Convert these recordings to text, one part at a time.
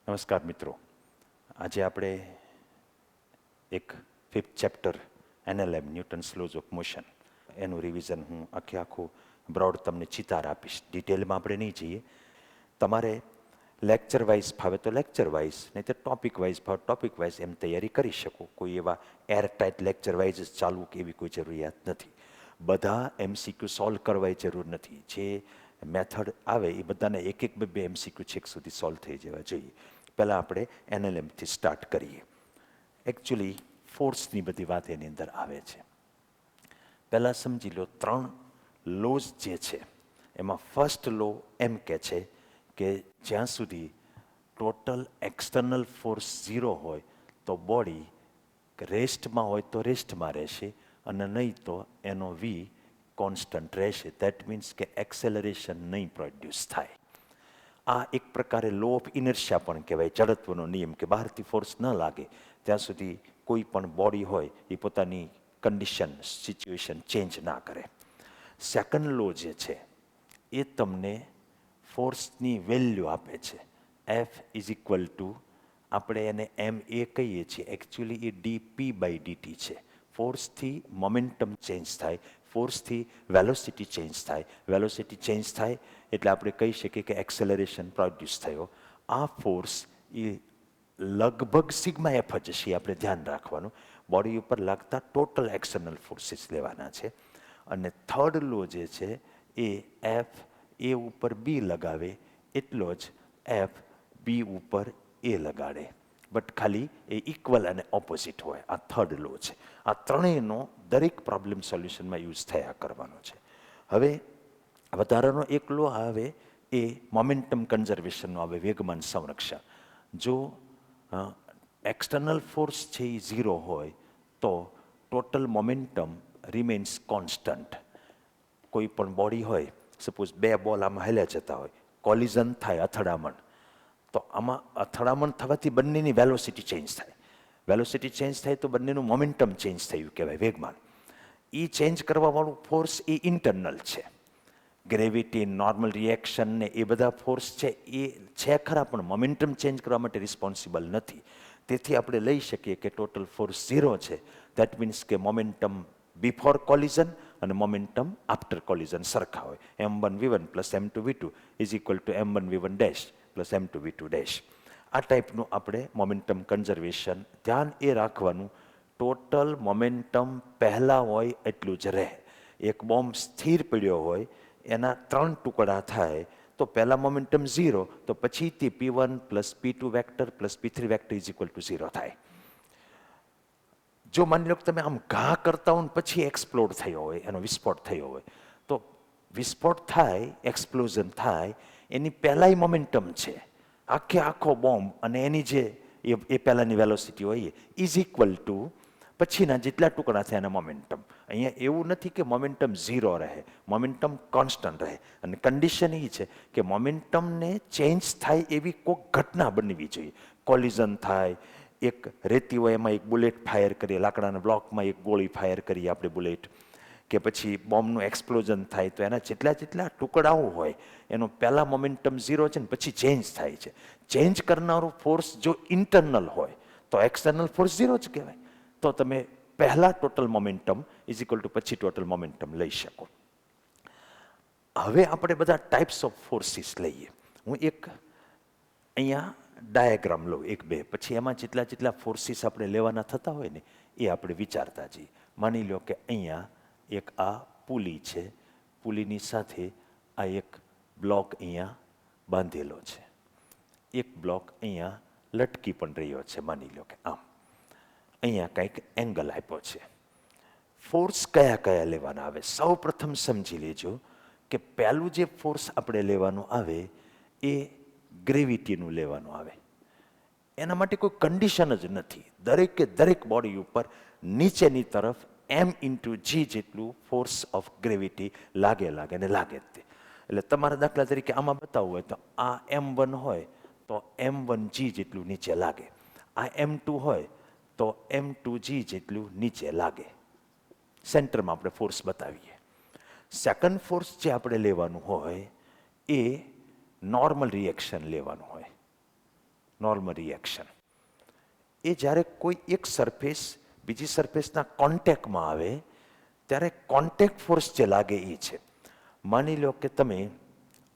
નમસ્કાર મિત્રો, આજે આપણે એક 5th chapter NLM Newton's lose of motion એનું રિવિઝન હું આખું બ્રોડ તમને ચિતાર આપીશ. ડિટેલમાં આપણે નહીં જઈએ. તમારે લેક્ચર વાઇઝ ફાવે તો લેક્ચર વાઇઝ, નહીં તો ટોપિક વાઇઝ ફાવે ટોપિક વાઇઝ એમ તૈયારી કરી શકો. કોઈ એવા એરટાઇટ લેક્ચર વાઇઝ જ ચાલવું કે એવી કોઈ જરૂરિયાત નથી. બધા MCQ સોલ્વ કરવાની જરૂર નથી. જે મેથડ આવે એ બધાને એક બે MCQ છેક સુધી સોલ્વ થઈ જવા જોઈએ. પહેલાં આપણે NLMથી સ્ટાર્ટ કરીએ. એકચ્યુઅલી ફોર્સની બધી વાત એની અંદર આવે છે. પહેલાં સમજી લો 3 લોઝ જે છે એમાં ફર્સ્ટ લો એમ કહે છે કે જ્યાં સુધી ટોટલ એક્સટર્નલ ફોર્સ 0 હોય તો બોડી રેસ્ટમાં હોય તો રેસ્ટમાં રહેશે અને નહીં તો એનો V કોન્સ્ટન્ટ રહેશે. દેટ મીન્સ કે એક્સેલરેશન નહીં પ્રોડ્યુસ થાય. આ એક પ્રકારે લો ઓફ ઇનર્શિયા પણ કહેવાય, જડત્વનો નિયમ, કે બહારથી ફોર્સ ન લાગે ત્યાં સુધી કોઈ પણ બોડી હોય એ પોતાની કન્ડિશન સિચ્યુએશન ચેન્જ ના કરે. સેકન્ડ લો જે છે એ તમને ફોર્સની વેલ્યુ આપે છે. F ઇઝ ઇક્વલ ટુ, આપણે એને MA કહીએ છીએ, એકચ્યુઅલી એ dp/dt છે. ફોર્સથી મોમેન્ટમ ચેન્જ થાય, ફોર્સથી વેલોસિટી ચેન્જ થાય, વેલોસિટી ચેન્જ થાય એટલે આપણે કહી શકીએ કે એક્સેલરેશન પ્રોડ્યુસ થયો. આ ફોર્સ એ લગભગ સિગ્મા એફ જ છે, આપણે ધ્યાન રાખવાનું. બોડી ઉપર લાગતા ટોટલ એક્સટર્નલ ફોર્સીસ લેવાના છે. અને થર્ડ લો જે છે એ F એ ઉપર B લગાવે એટલો જ F B ઉપર A લગાડે, બટ ખાલી એ ઇક્વલ અને ઓપોઝિટ હોય. આ થર્ડ લો છે. આ ત્રણેયનો દરેક પ્રોબ્લેમ સોલ્યુશનમાં યુઝ થયા કરવાનો છે. હવે વધારાનો એક લો આવે એ મોમેન્ટમ કન્ઝર્વેશનનો આવે, વેગમાન સંરક્ષણ. જો એક્સટર્નલ ફોર્સ છે એ 0 હોય તો ટોટલ મોમેન્ટમ રિમેન્સ કોન્સ્ટન્ટ. કોઈ પણ બોડી હોય, સપોઝ 2 બોલ આમાં હેલ્યા જતા હોય, કોલિઝન થાય, અથડામણ, તો આમાં અથડામણ થવાથી બંનેની વેલોસિટી ચેન્જ થાય. વેલોસિટી ચેન્જ થાય તો બંનેનું મોમેન્ટમ ચેન્જ થયું કહેવાય, વેગમાન. એ ચેન્જ કરવાવાળું ફોર્સ એ ઇન્ટરનલ છે. ગ્રેવિટી, નોર્મલ રિએક્શન ને એ બધા ફોર્સ છે એ છે ખરા, પણ મોમેન્ટમ ચેન્જ કરવા માટે રિસ્પોન્સિબલ નથી. તેથી આપણે લઈ શકીએ કે ટોટલ ફોર્સ 0 છે. દેટ મીન્સ કે મોમેન્ટમ બિફોર કોલિઝન અને મોમેન્ટમ આફ્ટર કોલિઝન સરખા હોય. m1v1 plus m2v2 is equal two m1v1 dash plus m2v2 dash. આ ટાઈપનું આપણે મોમેન્ટમ કન્ઝર્વેશન, ધ્યાન એ રાખવાનું ટોટલ મોમેન્ટમ પહેલાં હોય એટલું જ રહે. એક બોમ્બ સ્થિર પડ્યો હોય, એના 3 ટુકડા થાય તો પહેલાં મોમેન્ટમ 0, તો પછીથી P1 plus P2 vector plus P3 vector is equal two 0 થાય. જો માની લો કે તમે આમ ઘા કરતા હો ને પછી એક્સપ્લોડ થયો હોય, એનો વિસ્ફોટ થયો હોય, તો વિસ્ફોટ થાય, એક્સપ્લોઝન થાય, એની પહેલાંય મોમેન્ટમ છે. આખો બોમ્બ અને એની જે એ પહેલાંની વેલોસિટી હોય ઇઝ ઇક્વલ ટુ પછીના જેટલા ટુકડા થાય એના મોમેન્ટમ. અહીંયા એવું નથી કે મોમેન્ટમ 0 રહે, મોમેન્ટમ કોન્સ્ટન્ટ રહે. અને કન્ડિશન એ છે કે મોમેન્ટમને ચેન્જ થાય એવી કોઈક ઘટના બનવી જોઈએ. કોલિઝન થાય, એક રેતી હોય એમાં એક બુલેટ ફાયર કરીએ, લાકડાના બ્લોકમાં એક ગોળી ફાયર કરીએ આપણે બુલેટ, કે પછી બોમ્બનું એક્સપ્લોઝન થાય, તો એના જેટલા ટુકડાઓ હોય એનો પહેલાં મોમેન્ટમ 0 છે ને પછી ચેન્જ થાય છે. ચેન્જ કરનારું ફોર્સ જો ઇન્ટરનલ હોય તો એક્સટર્નલ ફોર્સ 0 જ કહેવાય. તો તમે પહેલાં total momentum is equal two પછી ટોટલ મોમેન્ટમ લઈ શકો. હવે આપણે બધા ટાઈપ્સ ઓફ ફોર્સીસ લઈએ. હું એક અહીંયા ડાયાગ્રામ લઉં, 1-2, પછી એમાં જેટલા ફોર્સીસ આપણે લેવાના થતા હોય ને એ આપણે વિચારતા જઈએ. માની લો કે અહીંયા એક આ પુલી છે, પુલીની સાથે આ એક બ્લોક અહીંયા બાંધેલો છે, એક બ્લોક અહીંયા લટકી પણ રહ્યો છે. માની લો કે આમ અહીંયા કંઈક એંગલ આપ્યો છે. ફોર્સ કયા લેવાના આવે? સૌ પ્રથમ સમજી લેજો કે પહેલું જે ફોર્સ આપણે લેવાનું આવે એ ગ્રેવિટીનું લેવાનું આવે. એના માટે કોઈ કન્ડિશન જ નથી. દરેક બોડી ઉપર નીચેની તરફ m/g જેટલું ફોર્સ ઓફ ગ્રેવિટી લાગે ને લાગે જ તે. એટલે તમારા દાખલા તરીકે આમાં બતાવવું હોય તો આ m1 હોય તો m1g જેટલું નીચે લાગે, આ m2 હોય તો m2g જેટલું નીચે લાગે. સેન્ટરમાં આપણે ફોર્સ બતાવીએ. સેકન્ડ ફોર્સ જે આપણે લેવાનું હોય એ નોર્મલ રિએક્શન લેવાનું હોય. Normal reaction. એ જ્યારે કોઈ એક સરફેસ બીજી સરફેસના કોન્ટેક્ટમાં આવે ત્યારે કોન્ટેક્ટ ફોર્સ જે લાગે એ છે. માની લો કે તમે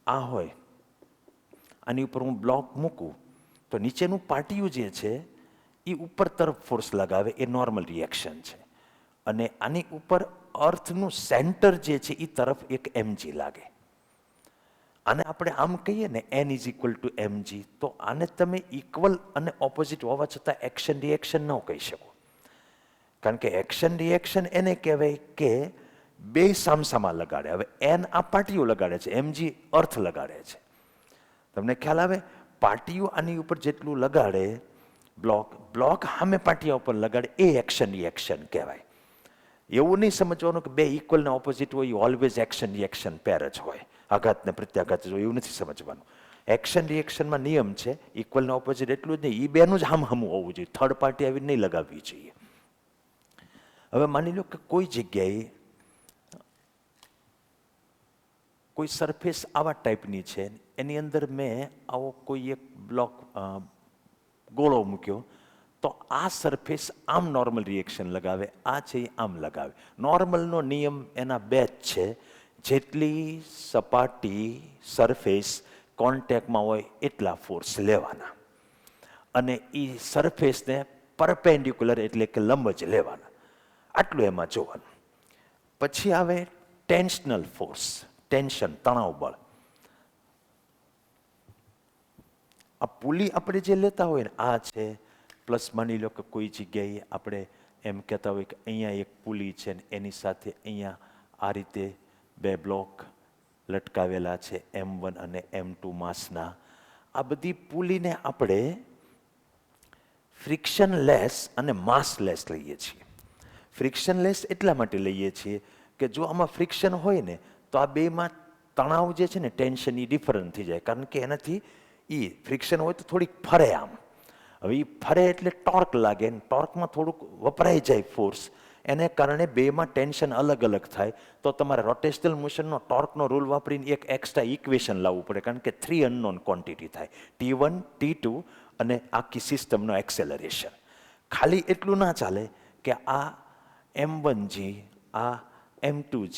આ હોય, આની ઉપર હું બ્લોક મૂકું તો નીચેનું પાટિયું જે છે એ ઉપર તરફ ફોર્સ લગાવે, એ નોર્મલ રિએક્શન છે. અને આની ઉપર અર્થનું સેન્ટર જે છે એ તરફ એક mg લાગે. આને આપણે આમ કહીએ ને n is equal to mg, તો આને તમે ઇક્વલ અને ઓપોઝિટ હોવા છતાં એક્શન રિએક્શન ન કહી શકો. કારણ કે એક્શન રિએક્શન એને કહેવાય કે બે સામસામા લગાડે. હવે n આ પાટિયું લગાડે છે, mg અર્થ લગાડે છે. તમને ખ્યાલ આવે? પાટિયું આની ઉપર જેટલું લગાડે બ્લોક સામે પાટિયા ઉપર લગાડે, એ એક્શન રિએક્શન કહેવાય. એવું નહીં સમજવાનું કે બે ઇક્વલ ને ઓપોઝિટ હોય ઓલવેઝ એક્શન રિએક્શન પેર જ હોય, આઘાત ને પ્રત્યાઘાત જ હોય, એવું નથી સમજવાનું. એક્શન રિએક્શનમાં નિયમ છે ઇક્વલ ને ઓપોઝિટ એટલું જ નહીં, એ બેનું જ હમું હોવું જોઈએ, થર્ડ પાર્ટી આવી નહીં લગાવવી જોઈએ. હવે માની લો કે કોઈ જગ્યાએ કોઈ સરફેસ આવા ટાઈપની છે, એની અંદર મેં આવો કોઈ એક બ્લોક ગોળો મૂક્યો, તો આ સરફેસ આમ નોર્મલ રિએક્શન લગાવે, આ છે એ આમ લગાવે. નોર્મલનો નિયમ એના બે જ છે, જેટલી સપાટી સરફેસ કોન્ટેક્ટમાં હોય એટલા ફોર્સ લેવાના અને એ સરફેસને પરપેન્ડિક્યુલર એટલે કે લંબ જ લેવાના. આટલું એમાં જોવાનું. પછી આવે ટેન્શનલ ફોર્સ, ટેન્શન, તણાવ બળ. આ પુલી આપણે જે લેતા હોય ને આ છે, પ્લસ માની લો કે કોઈ જગ્યાએ આપણે એમ કહેતા હોય કે અહીંયા એક પુલી છે ને એની સાથે અહીંયા આ રીતે બે બ્લોક લટકાવેલા છે m1 અને m2 માસના. આ બધી પુલીને આપણે ફ્રિક્શનલેસ અને માસલેસ લઈએ છીએ. ફ્રિક્શનલેસ એટલા માટે લઈએ છીએ કે જો આમાં ફ્રિક્શન હોય ને તો આ બેમાં તણાવ જે છે ને ટેન્શન એ ડિફરન્ટ થઈ જાય, કારણ કે એનાથી એ ફ્રિક્શન હોય તો થોડીક ફરે આમ. હવે એ ફરે એટલે ટોર્ક લાગે, ને ટોર્કમાં થોડુંક વપરાઈ જાય ફોર્સ, એને કારણે બેમાં ટેન્શન અલગ અલગ થાય. તો તમારે રોટેશનલ મોશનનો ટોર્કનો રૂલ વાપરીને એક એક્સ્ટ્રા ઇક્વેશન લાવવું પડે, કારણ કે 3 અનનોન ક્વોન્ટિટી થાય, T1, T2 અને આખી સિસ્ટમનો એક્સેલરેશન. ખાલી એટલું ના ચાલે કે આ m1g, આ m2g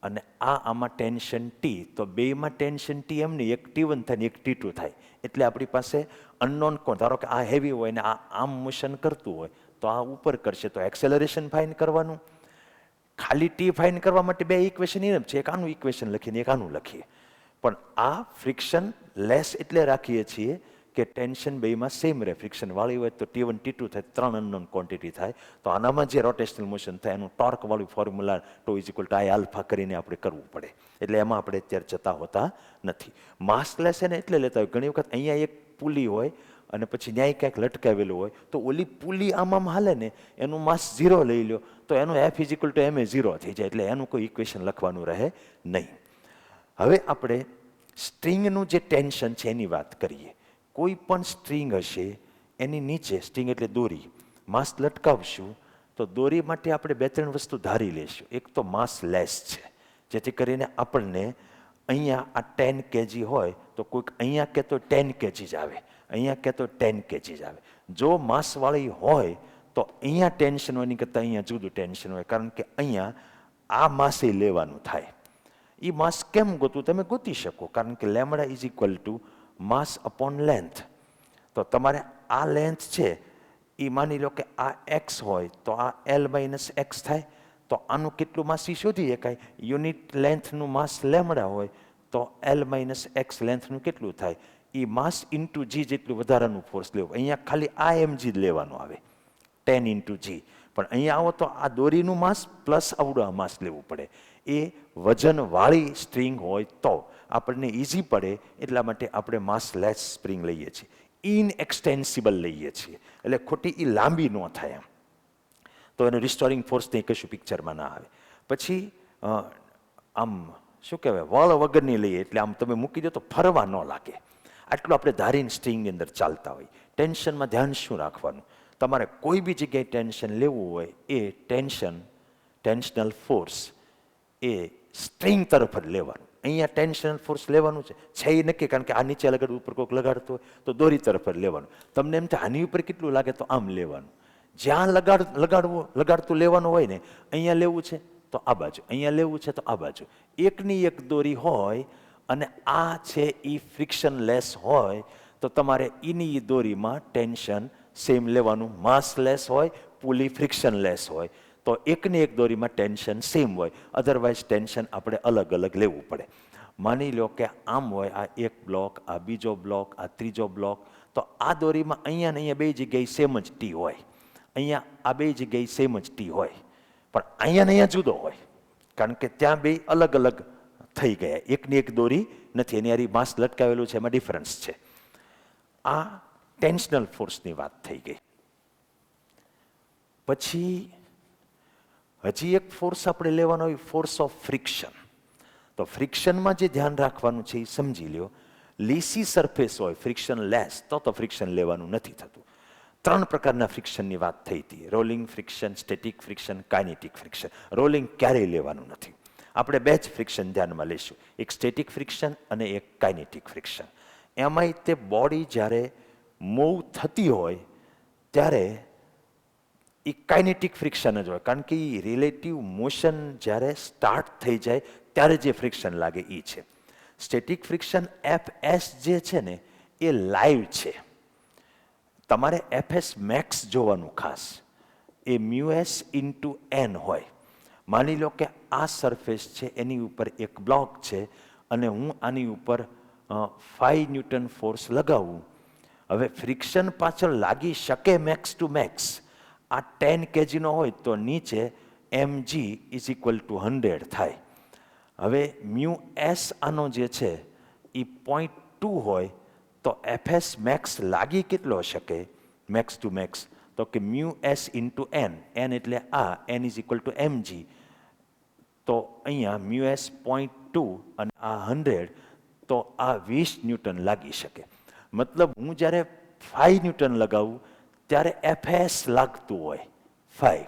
અને આમાં ટેન્શન T, તો બેમાં ટેન્શન T એમની એક T1 થાય ને એક T2 થાય. એટલે આપણી પાસે અનનોન કોણ, ધારો કે આ હેવી હોય ને આ આમ મોશન કરતું હોય તો આ ઉપર કરશે, તો એક્સેલરેશન ફાઇન કરવાનું. ખાલી T ફાઇન કરવા માટે બે ઇક્વેશન એમ છે, એક આનું ઇક્વેશન લખીને એક આનું લખીએ. પણ આ ફ્રિક્શન લેસ એટલે રાખીએ છીએ કે ટેન્શન બેમાં સેમ રહે. ફ્રિક્શન વાળી હોય તો T1 T2 થાય, 3 અનનોન ક્વોન્ટિટી થાય. તો આનામાં જે રોટેશનલ મોશન થાય એનું ટોર્ક વાળું ફોર્મ્યુલા τ = I આલ્ફા કરીને આપણે કરવું પડે. એટલે એમાં આપણે અત્યારે જતા હોતા નથી. માસલેસ એને એટલે લેતા હોય, ઘણી વખત અહીંયા એક પુલી હોય અને પછી ન્યાય ક્યાંક લટકાવેલું હોય, તો ઓલી પુલી આમ હાલે ને એનું માસ 0 લઈ લો તો એનું F = ma 0 થઈ જાય. એટલે એનું કોઈ ઇક્વેશન લખવાનું રહે નહીં. હવે આપણે સ્ટ્રિંગનું જે ટેન્શન છે એની વાત કરીએ. કોઈ પણ સ્ટ્રિંગ હશે એની નીચે, સ્ટ્રિંગ એટલે દોરી, માસ લટકાવશું તો દોરી માટે આપણે 2-3 વસ્તુ ધારી લેશું. એક તો માસ લેસ છે, જેથી કરીને આપણને અહીંયા આ 10 kg હોય તો કોઈક અહીંયા કહેતો 10 kg જ આવે, અહીંયા કહેતો 10 kg જ આવે. જો માસવાળી હોય તો અહીંયા ટેન્શન હોય, એની કરતાં અહીંયા જુદું ટેન્શન હોય, કારણ કે અહીંયા આ માસે લેવાનું થાય. એ માસ કેમ ગોતવું તમે ગોતી શકો, કારણ કે lambda is equal two mass upon length. તો તમારે આ લેન્થ છે એ માની લો કે આ x હોય તો આ L - x થાય, તો આનું કેટલું માસ એ શોધી શકાય. યુનિટ લેન્થનું માસ લેમડા હોય તો L - x લેન્થનું કેટલું થાય, એ માસ ઇન્ટુ g જેટલું વધારાનું ફોર્સ લેવું. અહીંયા ખાલી આ mg જ લેવાનું આવે, 10 × g. પણ અહીંયા આવો તો આ દોરીનું માસ પ્લસ આવડું આ માસ લેવું પડે. એ વજનવાળી સ્ટ્રિંગ હોય તો આપણને ઇઝી પડે, એટલા માટે આપણે માસ લેસ સ્પ્રિંગ લઈએ છીએ. ઇનએક્સટેન્સિબલ લઈએ છીએ, એટલે ખોટી એ લાંબી ન થાય એમ. તો એનું રિસ્ટોરિંગ ફોર્સ કંઈ કશું પિક્ચરમાં ના આવે. પછી આમ શું કહેવાય, વળ વગરની લઈએ, એટલે આમ તમે મૂકી દો તો ફરવા ન લાગે. આટલું આપણે ધારીને સ્ટ્રિંગની અંદર ચાલતા હોય. ટેન્શનમાં ધ્યાન શું રાખવાનું, તમારે કોઈ બી જગ્યાએ ટેન્શન લેવું હોય એ ટેન્શનલ ફોર્સ એ સ્ટ્રિંગ તરફ જ લેવાનું, અહીંયા ટેન્શન ફોર્સ લેવાનું છે એ નક્કી, કારણ કે આ નીચે લગાડવું, ઉપર કોઈક લગાડતો હોય તો દોરી તરફ જ લેવાનું. તમને એમ થાય આની ઉપર કેટલું લાગે તો આમ લેવાનું. જ્યાં લગાડતું લેવાનું હોય ને, અહીંયા લેવું છે તો આ બાજુ, અહીંયા લેવું છે તો આ બાજુ, એકની એક દોરી હોય અને આ છે એ ફ્રિક્શનલેસ હોય તો તમારે એની દોરીમાં ટેન્શન સેમ લેવાનું. માસ લેસ હોય, પુલી ફ્રિક્શનલેસ હોય તો એકની એક દોરીમાં ટેન્શન સેમ હોય, અધરવાઇઝ ટેન્શન આપણે અલગ અલગ લેવું પડે. માની લો કે આમ હોય, આ એક બ્લોક, આ બીજો બ્લોક, આ ત્રીજો બ્લોક, તો આ દોરીમાં અહીંયા ને અહીંયા બે જગ્યાએ સેમ જ ટી હોય, અહીંયા આ બે જગ્યાએ સેમ જ ટી હોય, પણ અહીંયા ને અહીંયા જુદો હોય, કારણ કે ત્યાં બે અલગ અલગ થઈ ગયા, એકની એક દોરી નથી, એની હારી માસ લટકાવેલું છે, એમાં ડિફરન્સ છે. આ ટેન્શનલ ફોર્સની વાત થઈ ગઈ. પછી હજી એક ફોર્સ આપણે લેવાનો હોય, ફોર્સ ઓફ ફ્રિક્શન. તો ફ્રિક્શનમાં જે ધ્યાન રાખવાનું છે એ સમજી લ્યો. લીસી સરફેસ હોય, ફ્રિક્શન લેસ, તો ફ્રિક્શન લેવાનું નથી થતું. 3 પ્રકારના ફ્રિક્શનની વાત થઈ હતી: rolling friction, static friction, kinetic friction. Rolling ક્યારેય લેવાનું નથી. આપણે 2 જ ફ્રિક્શન ધ્યાનમાં લઈશું, એક સ્ટેટિક ફ્રિક્શન અને એક કાઇનેટિક ફ્રિક્શન. એમાંય તે બોડી જ્યારે મૂવ થતી હોય ત્યારે એ કાઇનેટિક ફ્રિક્શન જ હોય, કારણ કે એ રિલેટિવ મોશન જ્યારે સ્ટાર્ટ થઈ જાય ત્યારે જે ફ્રિક્શન લાગે એ છે. સ્ટેટિક ફ્રિક્શન એફએસ જે છે ને એ લાઈવ છે. તમારે એફએસ મેક્સ જોવાનું ખાસ, એ મ્યુએસ ઇન્ટુ એન હોય. માની લો કે આ સરફેસ છે, એની ઉપર એક બ્લોક છે અને હું આની ઉપર 5 ન્યૂટન ફોર્સ લગાવું. હવે ફ્રિક્શન પાછળ લાગી શકે મેક્સ ટુ મેક્સ. આ 10 kgનો હોય તો નીચે mg ઇઝ ઇક્વલ ટુ 100 થાય. હવે મ્યુ એસ આનો જે છે એ 0.2 હોય તો એફએસ મેક્સ લાગી કેટલો શકે મેક્સ ટુ મેક્સ, તો કે mu s into n, n એટલે આ, n is equal to mg. તો અહીંયા મ્યુ એસ 0.2 અને આ 100, તો આ 20 ન્યૂટન લાગી શકે. મતલબ હું જ્યારે 5 ન્યૂટન લગાવું ત્યારે એફએસ લાગતું હોય 5.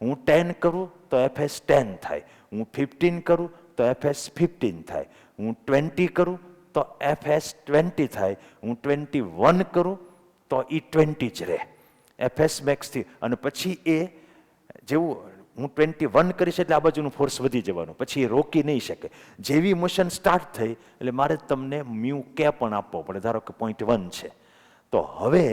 હું 10 કરું તો એફએસ 10 થાય, હું 15 કરું તો એફએસ 15 થાય, હું 20 કરું તો એફએસ 20 થાય, હું 21 કરું તો એ 20 જ રહે એફએસ મેક્સથી. અને પછી એ જેવું હું 21 કરીશ એટલે આ બાજુનું ફોર્સ વધી જવાનું, પછી એ રોકી નહીં શકે. જેવી મોશન સ્ટાર્ટ થઈ એટલે મારે તમને મ્યુ કે પણ આપવો પડે. ધારો કે 0.1 છે તો હવે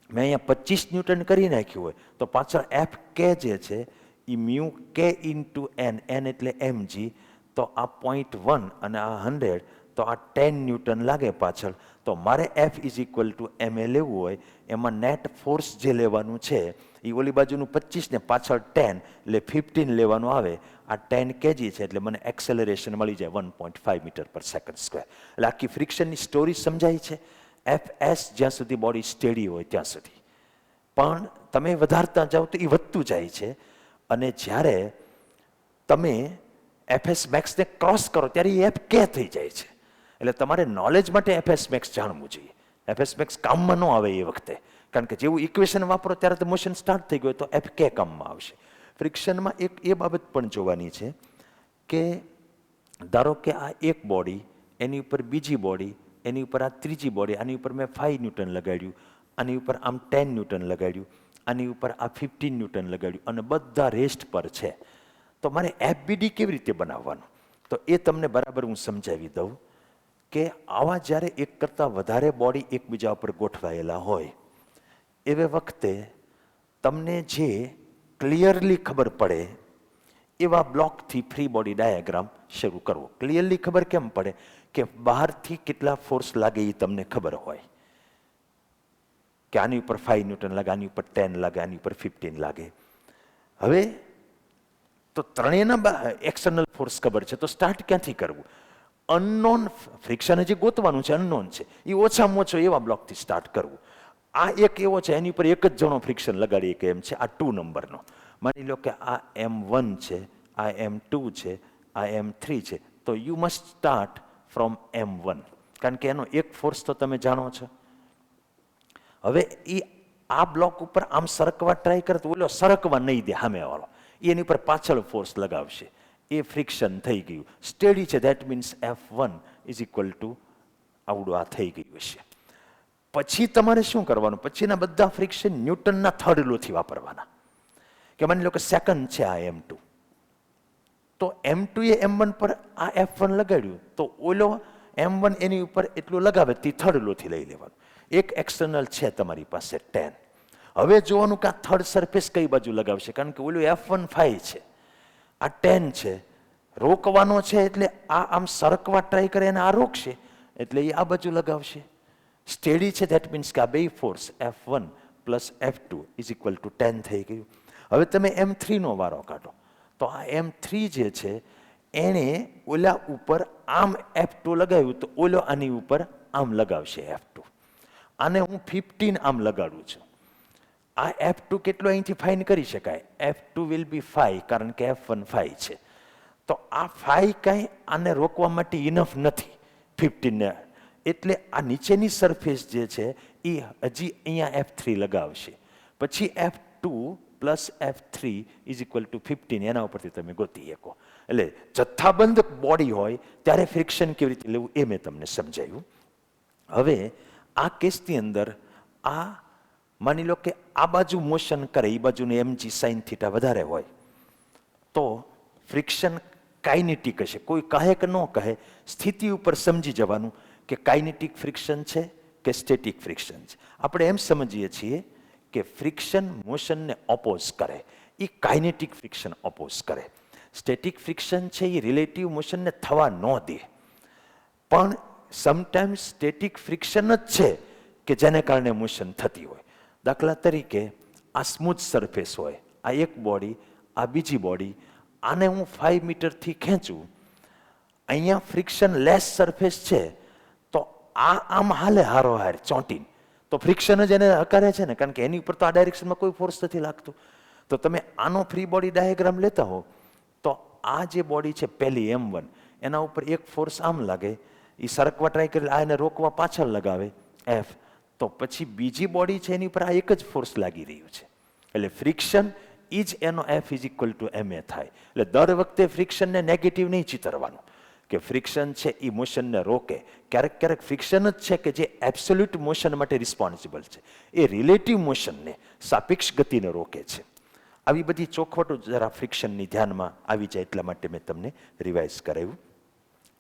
મેં અહીંયા 25 ન્યૂટન કરી નાખ્યું હોય તો પાછળ એફ કે જે છે એ mu k into n, n એટલે mg, તો આ 0.1 અને આ 100, તો આ 10 ન્યૂટન લાગે પાછળ. તો મારે F is equal to ma લેવું હોય, એમાં નેટ ફોર્સ જે લેવાનું છે એ ઓલી બાજુનું 25 ને પાછળ 10 એટલે 15 લેવાનું આવે. આ 10 kg છે એટલે મને એક્સેલરેશન મળી જાય 1.5 મીટર પર સેકન્ડ સ્ક્વેર. એટલે આખી ફ્રિક્શનની સ્ટોરી સમજાય છે. એફએસ જ્યાં સુધી બોડી સ્ટેડી હોય ત્યાં સુધી, પણ તમે વધારતા જાઓ તો એ વધતું જાય છે. અને જ્યારે તમે એફએસ મેક્સને ક્રોસ કરો ત્યારે એ એફ કે થઈ જાય છે. એટલે તમારે નોલેજ માટે એફએસ મેક્સ જાણવું જોઈએ. એફએસ મેક્સ કામમાં ન આવે એ વખતે, કારણ કે જેવું ઇક્વેશન વાપરો ત્યારે તો મોશન સ્ટાર્ટ થઈ ગયું તો એફ કે કામમાં આવશે. ફ્રિક્શનમાં એક એ બાબત પણ જોવાની છે કે ધારો કે આ એક બોડી, એની ઉપર બીજી બોડી, એની ઉપર આ ત્રીજી બોડી, આની ઉપર મેં 5 ન્યૂટન લગાડ્યું, આની ઉપર આમ 10 ન્યૂટન લગાડ્યું, આની ઉપર આ 15 ન્યૂટન લગાડ્યું અને બધા રેસ્ટ પર છે. તો મારે એફબીડી કેવી રીતે બનાવવાનું, તો એ તમને બરાબર હું સમજાવી દઉં કે આવા જ્યારે એક કરતાં વધારે બોડી એકબીજા ઉપર ગોઠવાયેલા હોય એવે વખતે તમને જે ક્લિયરલી ખબર પડે એવા બ્લોકથી ફ્રી બોડી ડાયાગ્રામ શરૂ કરવો. ક્લિયરલી ખબર કેમ પડે કે બહારથી કેટલા ફોર્સ લાગે એ તમને ખબર હોય કે આની ઉપર 5 ન્યૂટન લાગે, આની ઉપર 10 લાગે, આની ઉપર 15 લાગે. હવે તો ત્રણેયના એક્સટર્નલ ફોર્સ ખબર છે તો સ્ટાર્ટ ક્યાંથી કરવું? અનનોન ફ્રિક્શન હજી ગોતવાનું છે, અનનોન છે, એ ઓછામાં ઓછો એવા બ્લોકથી સ્ટાર્ટ કરવું. આ એક એવો છે એની ઉપર એક જ જણો ફ્રિક્શન લગાડીએ કે એમ છે, આ 2 નંબરનો. માની લો કે આ M1 છે, આ M2 છે, આ M3 છે, તો you must start from M1, કારણ કે એનો એક ફોર્સ તો તમે જાણો છો. હવે એ આ બ્લોક ઉપર આમ સરકવા ટ્રાય કરે તો ઓલો સરકવા નહીં દે સામેવાળો, એની ઉપર પાછળ ફોર્સ લગાવશે. એ ફ્રિક્શન થઈ ગયું. સ્ટેડી છે that means F1 is equal two આવડું આ થઈ ગયું હશે. પછી તમારે શું કરવાનું? પછીના બધા ફ્રિક્શન ન્યૂટનના થર્ડ લોથી વાપરવાના. કે માની લો કે સેકન્ડ છે આ M2, તો M2 એ M1 પર આ F1 લગાડ્યું તો ઓલો M1 એની ઉપર એટલું લગાવે તે થર્ડ લોથી લઈ લેવાનું. એક એક્સટર્નલ છે તમારી પાસે 10. હવે જોવાનું કે આ થર્ડ સરફેસ કઈ બાજુ લગાવશે, કારણ કે ઓલું F1 5 છે, આ 10 છે. રોકવાનો છે એટલે આ આમ સરકવા ટ્રાય કરે અને આ રોકશે એટલે એ આ બાજુ લગાવશે. સ્ટેડી છે ધેટ મીન્સ કે આ બે force F1 plus F2 is equal two 10 થઈ ગયું. હવે તમે M3 નો વારો કાઢો તો આ M3 જે છે એણે ઓલા ઉપર આમ F2 લગાવ્યું તો ઓલો આની ઉપર આમ લગાવશે F2. આને હું 15 આમ લગાડું છું. આ F2 કેટલો અહીંથી ફાઇન કરી શકાય? F2 વિલ બી 5 કારણ કે F1 5 છે. તો આ 5 કાંઈ આને રોકવા માટે ઇનફ નથી 15 ને, એટલે આ નીચેની સરફેસ જે છે એ હજી અહીંયા F3 લગાવશે. પછી F2 plus F3 is equal two 15 એના ઉપરથી તમે ગોતી શકો. એટલે જથ્થાબંધ બોડી હોય ત્યારે ફ્રિક્શન કેવી રીતે લેવું એ મેં તમને સમજાવ્યું. હવે આ કેસની અંદર આ માની લો કે આ બાજુ મોશન કરે, એ બાજુનું mg sin થીટા વધારે હોય તો ફ્રિક્શન કાઇનેટિક હશે. કોઈ કહે કે ન કહે, સ્થિતિ ઉપર સમજી જવાનું કે કાઇનેટિક ફ્રિક્શન છે કે સ્ટેટિક ફ્રિક્શન છે. આપણે એમ સમજીએ છીએ કે ફ્રિક્શન મોશનને ઓપોઝ કરે, એ કાઇનેટિક ફ્રિક્શન ઓપોઝ કરે. સ્ટેટિક ફ્રિક્શન છે એ રિલેટિવ મોશનને થવા ન દે. પણ સમટાઈમ્સ સ્ટેટિક ફ્રિક્શન જ છે કે જેને કારણે મોશન થતી હોય. દાખલા તરીકે આ સ્મૂથ સરફેસ હોય, આ એક બોડી, આ બીજી બોડી, આને હું 5 મીટરથી ખેંચું, અહીંયા ફ્રિક્શન લેસ સરફેસ છે તો આ આમ હાલે હારોહાર ચોંટીને, તો ફ્રિક્શન જ એને હકારે છે ને, કારણ કે એની ઉપર તો આ ડાયરેક્શનમાં કોઈ ફોર્સ નથી લાગતું. તો તમે આનો ફ્રી બોડી ડાયાગ્રામ લેતા હો તો આ જે બોડી છે પહેલી M1 એના ઉપર એક ફોર્સ આમ લાગે, એ સરકવા ટ્રાય કરે, આ એને રોકવા પાછળ લગાવે F, તો પછી બીજી બોડી છે એની ઉપર આ એક જ ફોર્સ લાગી રહ્યું છે. એટલે ફ્રિક્શન ઇજ એનો F is equal to ma થાય. એટલે દર વખતે ફ્રિક્શનને નેગેટિવ નહીં ચિતરવાનું કે ફ્રિક્શન છે એ મોશનને રોકે. ક્યારેક ક્યારેક ફ્રિક્શન જ છે કે જે એબ્સોલ્યુટ મોશન માટે રિસ્પોન્સિબલ છે, એ રિલેટિવ મોશનને, સાપેક્ષ ગતિને રોકે છે. આવી બધી ચોખવટો જરા ફ્રિક્શનની ધ્યાનમાં આવી જાય એટલા માટે મેં તમને રિવાઇઝ કરાવ્યું.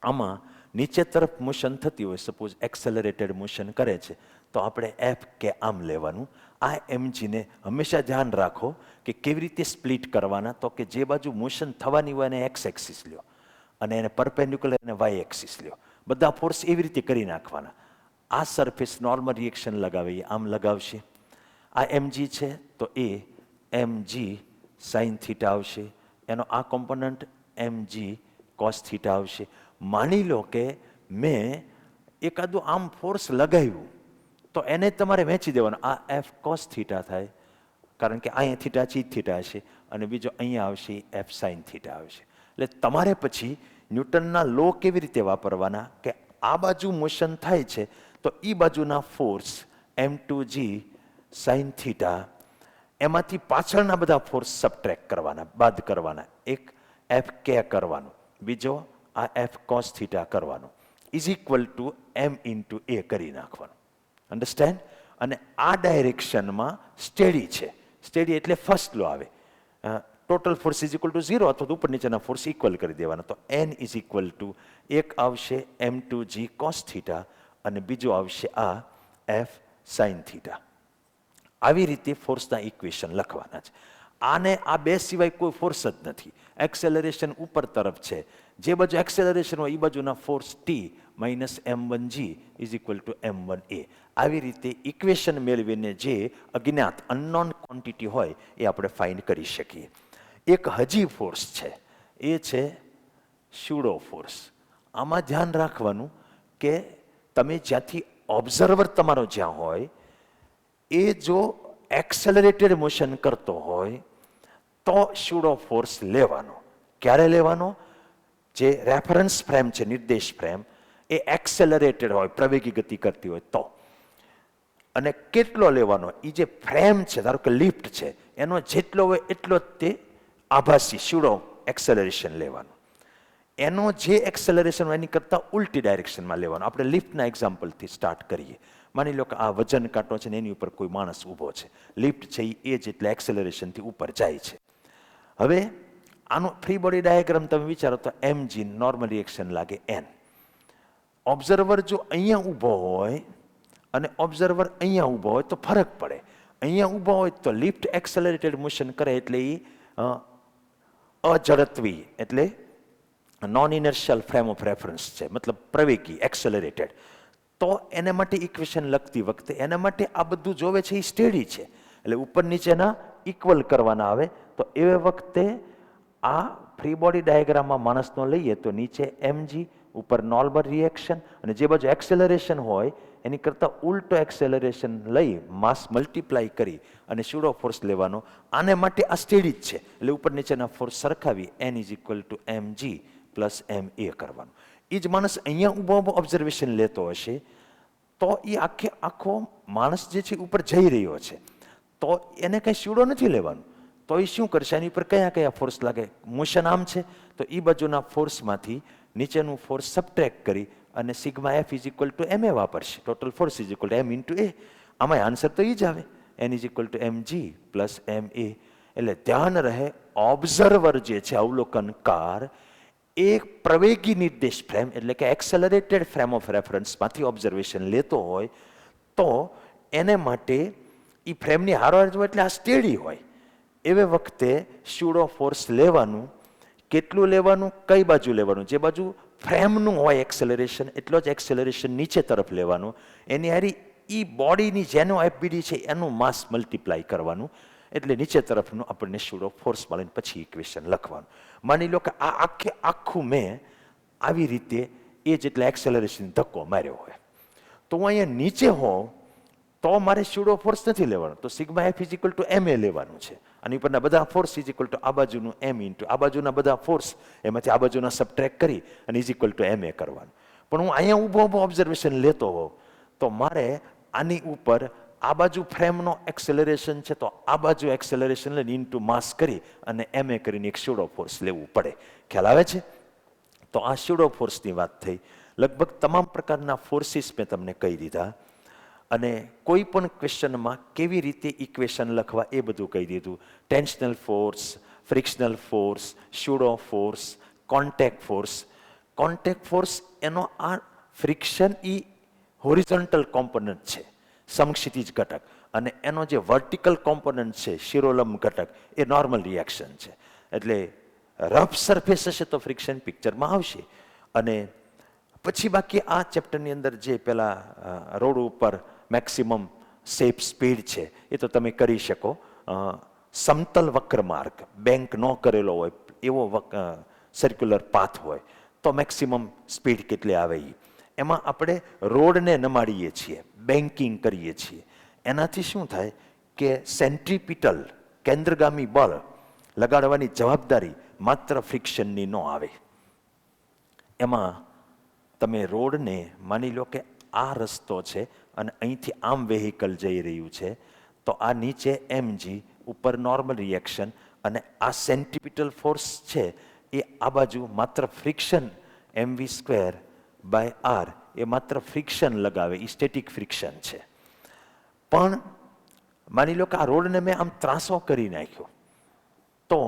આમાં નીચે તરફ મોશન થતી હોય, સપોઝ એક્સેલરેટેડ મોશન કરે છે તો આપણે F કે આમ લેવાનું. આ mgને હંમેશા ધ્યાન રાખો કે કેવી રીતે સ્પ્લિટ કરવાના, તો કે જે બાજુ મોશન થવાની હોય એને x એક્સિસ લ્યો અને એને પરપેન્ડિક્યુલર અને y એક્સિસ લ્યો. બધા ફોર્સ એવી રીતે કરી નાખવાના. આ સરફેસ નોર્મલ રિએક્શન લગાવે એ આમ લગાવશે. આ mg છે તો એ mg sin થીટા આવશે, એનો આ કોમ્પોનન્ટ mg cos થીટા આવશે. માની લો કે મેં એકાદું આમ ફોર્સ લગાવ્યું તો એને તમારે વહેંચી દેવાનું. આ F cos થીટા થાય કારણ કે અહીંયા થીટા ચીજ થીટા હશે, અને બીજો અહીંયા આવશે F sin થીટા આવશે. એટલે તમારે પછી ન્યૂટનના લો કેવી રીતે વાપરવાના કે આ બાજુ મોશન થાય છે તો એ બાજુના ફોર્સ m2g sin થીટા, એમાંથી પાછળના બધા ફોર્સ સબટ્રેક્ટ કરવાના, બાદ કરવાના. એક F k કરવાનું, બીજો આ F cos થીટા કરવાનું, is equal to m into a કરી નાખવાનું. અન્ડરસ્ટેન્ડ? અને આ ડાયરેક્શનમાં સ્ટેડી છે. સ્ટેડી એટલે ફર્સ્ટ લો આવે, total force is equal two 0 અથવા તો ઉપર નીચેના ફોર્સ ઇક્વલ કરી દેવાના. તો n ઇઝ ઇક્વલ ટુ એક આવશે m2g cos થીટા અને બીજો આવશે આ F sin થીટા. આવી રીતે ફોર્સના ઇક્વેશન લખવાના છે. આને આ બે સિવાય કોઈ ફોર્સ જ નથી. એક્સેલરેશન ઉપર તરફ છે, જે બાજુ એક્સેલરેશન હોય એ બાજુના force t minus m1g is equal two m1a. આવી રીતે ઇક્વેશન મેળવીને જે અજ્ઞાત અનનોન ક્વોન્ટિટી હોય એ આપણે ફાઇન્ડ કરી શકીએ. એક હજી ફોર્સ છે, એ છે સ્યુડો ફોર્સ. આમાં ધ્યાન રાખવાનું કે તમે જ્યાંથી ઓબ્ઝર્વર તમારો જ્યાં હોય એ જો એક્સેલરેટેડ મોશન કરતો હોય તો સ્યુડો ફોર્સ લેવાનો. ક્યારે લેવાનો? જે રેફરન્સ ફ્રેમ છે, નિર્દેશ ફ્રેમ, એ એક્સેલરેટેડ હોય, પ્રવેગી ગતિ કરતી હોય તો. અને કેટલો લેવાનો? એ જે ફ્રેમ છે, ધારો કે લિફ્ટ છે, એનો જેટલો હોય એટલો જ તે આભાસી સ્યુડો એક્સેલરેશન લેવાનું. એનો જે એક્સેલરેશન હોય એની કરતાં ઉલટી ડાયરેક્શનમાં લેવાનો. આપણે લિફ્ટના એક્ઝામ્પલથી સ્ટાર્ટ કરીએ. માની લો કે આ વજન કાંટો છે ને એની ઉપર કોઈ માણસ ઊભો છે. લિફ્ટ છે એ જ એટલે એક્સેલરેશનથી ઉપર જાય છે. હવે આનો ફ્રી બોડી ડાયાગ્રામ તમે વિચારો તો mg નોર્મલ રિએક્શન લાગે n. ઓબ્ઝર્વર જો અહીંયા ઊભો હોય અને ઓબ્ઝર્વર અહીંયા ઊભો હોય તો ફરક પડે. અહીંયા ઊભો હોય તો લિફ્ટ એક્સેલરેટેડ મોશન કરે એટલે એ અજડત્વી એટલે non inertial frame of reference છે, મતલબ પ્રવેગી એક્સેલરેટેડ. તો એને માટે ઇક્વેશન લખતી વખતે એના માટે આ બધું જોવે છે એ સ્ટેડી છે, એટલે ઉપર નીચેના ઇક્વલ કરવાના આવે. તો એ વખતે આ ફ્રી બોડી ડાયાગ્રામમાં માણસનો લઈએ તો નીચે mg, ઉપર નોર્મલ રિએક્શન, અને જે બાજુ એક્સેલરેશન હોય એની કરતાં ઉલટો એક્સેલરેશન લઈ માસ મલ્ટીપ્લાય કરી અને સ્યુડો ફોર્સ લેવાનો. આને માટે આ સ્ટેડી જ છે, એટલે ઉપર નીચેના ફોર્સ સરખાવી n is equal to mg plus ma કરવાનું. એ જ માણસ અહીંયા ઊભો ઓબ્ઝર્વેશન લેતો હશે તો એ આખો માણસ જે છે ઉપર જઈ રહ્યો છે, તો એને કંઈ સ્યુડો નથી લેવાનું. તો એ શું કરશે, એની ઉપર કયા કયા ફોર્સ લાગે, મોશન આમ છે તો એ બાજુના ફોર્સમાંથી નીચેનું ફોર્સ સબટ્રેક્ટ કરી અને sigma f is equal to ma વાપરશે. Total force is equal to m into a. આમાં આન્સર તો એ જ આવે, n is equal to mg plus ma. એટલે ધ્યાન રહે, ઓબ્ઝર્વર જે છે અવલોકનકાર એ પ્રવેગી નિર્દેશ ફ્રેમ એટલે કે એક્સેલરેટેડ ફ્રેમ ઓફ રેફરન્સમાંથી ઓબ્ઝર્વેશન લેતો હોય તો એને માટે એ ફ્રેમની હારોહાર હોય એટલે આ સ્ટેડી હોય. એવે વખતે સ્યુડો ફોર્સ લેવાનું. કેટલું લેવાનું, કઈ બાજુ લેવાનું, જે બાજુ ફ્રેમનું હોય એક્સેલરેશન એટલો જ એક્સેલરેશન નીચે તરફ લેવાનું. એની હારી એ બોડીની જેનો એફબીડી છે એનું માસ મલ્ટીપ્લાય કરવાનું, એટલે નીચે તરફનું આપણને સ્યુડો ફોર્સ મળે. પછી ઇક્વેશન લખવાનું. માની લો કે આ આખું મેં આવી રીતે એ જેટલા એક્સેલરેશન ધક્કો માર્યો હોય તો હું અહીંયા નીચે હોઉં તો મારે સ્યુડો ફોર્સ નથી લેવાનો, તો sigma f is equal to ma લેવાનું છે. આની ઉપરના બધા ફોર્સ ઇઝ ઇક્વલ ટુ આ બાજુનું m ઇન્ટુ આ બાજુના બધા ફોર્સ એમાંથી આ બાજુના સબટ્રેક્ટ કરી અને ઇઝ ઇક્વલ ટુ ma કરવાનું. પણ હું અહીંયા ઊભો ઓબ્ઝર્વેશન લેતો હોઉં તો મારે આની ઉપર આ બાજુ ફ્રેમનો એક્સેલરેશન છે તો આ બાજુ એક્સેલરેશન લઈને ઇન્ટુ માસ કરી અને ma કરીને એક સ્યુડો ફોર્સ લેવું પડે. ખ્યાલ આવે છે? તો આ સ્યુડો ફોર્સની વાત થઈ. લગભગ તમામ પ્રકારના ફોર્સિસ મેં તમને કહી દીધા અને કોઈ પણ ક્વેશ્ચનમાં કેવી રીતે ઇક્વેશન લખવા એ બધું કહી દીધું. Tensional force, frictional force, pseudo force, contact force. Contact force એનો આ ફ્રિક્શન એ હોરિઝોન્ટલ કોમ્પોનન્ટ છે, સમક્ષિતિજ ઘટક, અને એનો જે વર્ટિકલ કોમ્પોનન્ટ છે શિરોલંબ ઘટક એ નોર્મલ રિએક્શન છે. એટલે રફ સરફેસ હશે તો ફ્રિક્શન પિક્ચરમાં આવશે. અને પછી બાકી આ ચેપ્ટરની અંદર જે પેલા રોડ ઉપર મેક્સિમમ સેફ સ્પીડ છે એ તો તમે કરી શકો. સમતલ વક્ર માર્ગ, બેંક ન કરેલો હોય એવો સર્ક્યુલર પાથ હોય તો મેક્સિમમ સ્પીડ કેટલી આવે એ. એમાં આપણે રોડને નમાડીએ છીએ, બેન્કિંગ કરીએ છીએ. એનાથી શું થાય કે સેન્ટ્રીપિટલ કેન્દ્રગામી બળ લગાડવાની જવાબદારી માત્ર ફ્રિક્શનની ન આવે. એમાં તમે રોડને માની લો કે આ રસ્તો છે અને અહીંથી આમ વેહિકલ જઈ રહ્યું છે તો આ નીચે mg, ઉપર નોર્મલ રિએક્શન, અને આ સેન્ટ્રીપિટલ ફોર્સ છે એ આ બાજુ માત્ર ફ્રિક્શન mv² બાય r એ માત્ર ફ્રિક્શન લગાવે, એ સ્ટેટિક ફ્રિક્શન છે. પણ માની લો કે આ રોડને મેં આમ ત્રાસો કરી નાખ્યો તો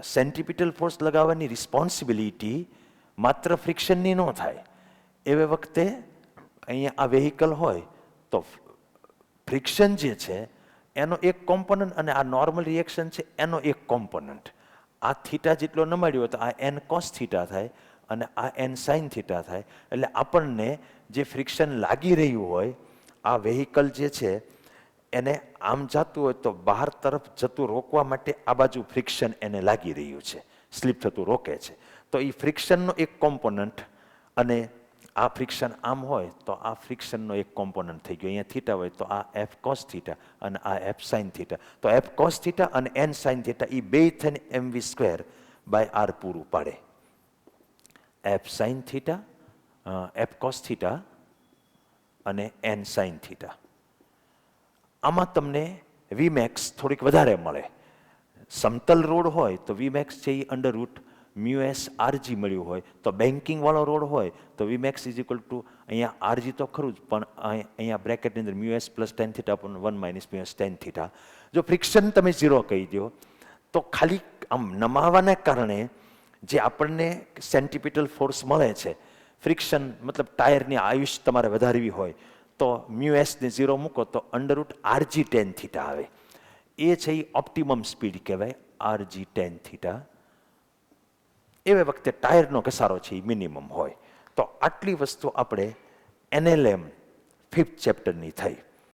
સેન્ટ્રીપિટલ ફોર્સ લગાવવાની રિસ્પોન્સિબિલિટી માત્ર ફ્રિક્શનની ન થાય. એવે વખતે અહીંયા આ વેહિકલ હોય તો ફ્રિક્શન જે છે એનો એક કોમ્પોનન્ટ અને આ નોર્મલ રિએક્શન છે એનો એક કોમ્પોનન્ટ. આ થીટા જેટલો નમાડ્યો હોય તો આ n cos થીટા થાય અને આ n sin થીટા થાય. એટલે આપણને જે ફ્રિક્શન લાગી રહ્યું હોય આ વેહિકલ જે છે એને આમ જતું હોય તો બહાર તરફ જતું રોકવા માટે આ બાજુ ફ્રિક્શન એને લાગી રહ્યું છે, સ્લીપ થતું રોકે છે. તો એ ફ્રિક્શનનો એક કોમ્પોનન્ટ અને આ ફ્રિક્શન આમ હોય તો આ ફ્રિક્શનનો એક કોમ્પોનન્ટ થઈ ગયો. અહીંયા થીટા હોય તો આ f cos થીટા અને આ f sin થીટા. તો f cos થીટા અને n sin થીટા એ બે થઈને mv² બાય r પૂરું પાડે. f sin theta, f cos theta અને n sin થીટા. આમાં તમને Vmax થોડીક વધારે મળે. સમતલ રોડ હોય તો Vmax છે એ √2 મ્યુ એસ આરજી મળ્યું હોય તો બેન્કિંગવાળો રોડ હોય તો વીમેક્સ ઇઝ ઇક્વલ ટુ અહીંયા આરજી તો ખરું જ, પણ અહીંયા બ્રેકેટની અંદર mu S plus ten theta પણ 1 minus mu S ten theta. જો ફ્રિક્શન તમે 0 કહી દો તો ખાલી આમ નમાવાને કારણે જે આપણને સેન્ટિપિટલ ફોર્સ મળે છે, ફ્રિક્શન મતલબ ટાયરની આયુષ તમારે વધારવી હોય તો મ્યુ એસને 0 મૂકો તો અંડરરૂટ આરજી ટેન થીટા આવે. એ છે એ ઓપ્ટિમમ સ્પીડ કહેવાય, આરજી ટેન થીટા. એવે વખતે ટાયરનો ઘસારો છે એ મિનિમમ હોય. તો આટલી વસ્તુ આપણે NLM 5th ચેપ્ટરની થઈ.